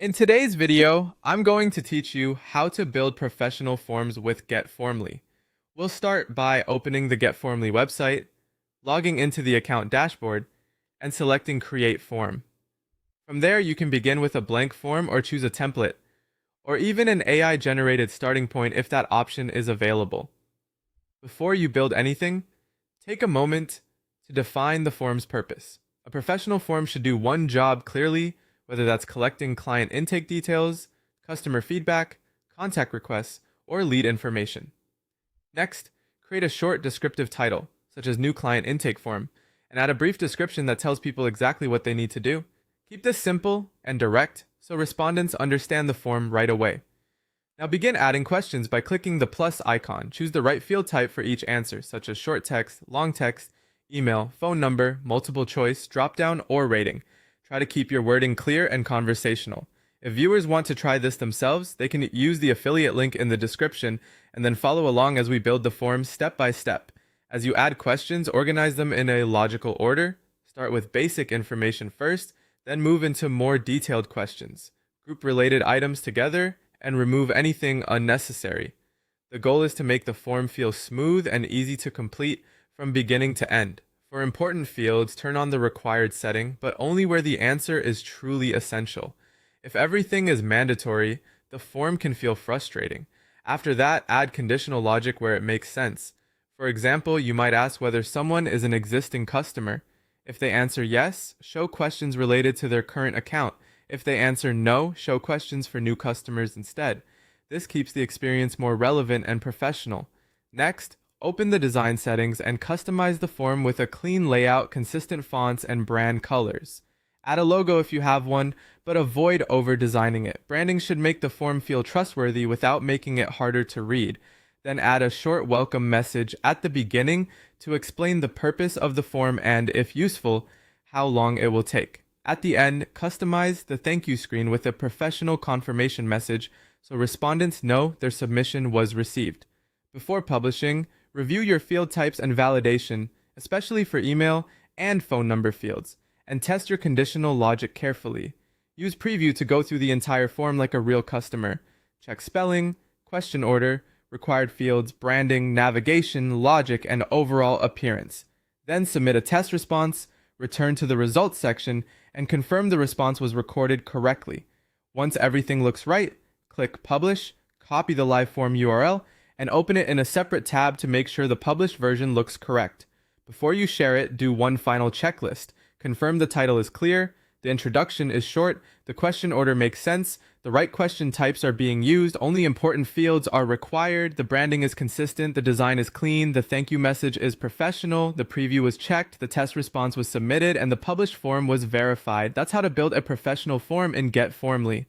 In today's video, I'm going to teach you how to build professional forms with GetFormly. We'll start by opening the GetFormly website, logging into the account dashboard, and selecting Create Form. From there, you can begin with a blank form or choose a template, or even an AI-generated starting point if that option is available. Before you build anything, take a moment to define the form's purpose. A professional form should do one job clearly, whether that's collecting client intake details, customer feedback, contact requests, or lead information. Next, create a short descriptive title, such as New Client Intake Form, and add a brief description that tells people exactly what they need to do. Keep this simple and direct so respondents understand the form right away. Now begin adding questions by clicking the plus icon. Choose the right field type for each answer, such as short text, long text, email, phone number, multiple choice, drop-down, or rating. Try to keep your wording clear and conversational. If viewers want to try this themselves, they can use the affiliate link in the description and then follow along as we build the form step by step. As you add questions, organize them in a logical order. Start with basic information first, then move into more detailed questions. Group related items together and remove anything unnecessary. The goal is to make the form feel smooth and easy to complete from beginning to end. For important fields, turn on the required setting, but only where the answer is truly essential. If everything is mandatory, the form can feel frustrating. After that, add conditional logic where it makes sense. For example, you might ask whether someone is an existing customer. If they answer yes, show questions related to their current account. If they answer no, show questions for new customers instead. This keeps the experience more relevant and professional. Next, open the design settings and customize the form with a clean layout, consistent fonts, and brand colors. Add a logo if you have one, but avoid over-designing it. Branding should make the form feel trustworthy without making it harder to read. Then add a short welcome message at the beginning to explain the purpose of the form and, if useful, how long it will take. At the end, customize the thank you screen with a professional confirmation message so respondents know their submission was received. Before publishing, review your field types and validation, especially for email and phone number fields, and test your conditional logic carefully. Use Preview to go through the entire form like a real customer. Check spelling, question order, required fields, branding, navigation, logic, and overall appearance. Then submit a test response, return to the results section, and confirm the response was recorded correctly. Once everything looks right, click Publish, copy the live form URL, and open it in a separate tab to make sure the published version looks correct. Before you share it, do one final checklist. Confirm the title is clear, the introduction is short, the question order makes sense, the right question types are being used, only important fields are required, the branding is consistent, the design is clean, the thank you message is professional, the preview was checked, the test response was submitted, and the published form was verified. That's how to build a professional form in GetFormly.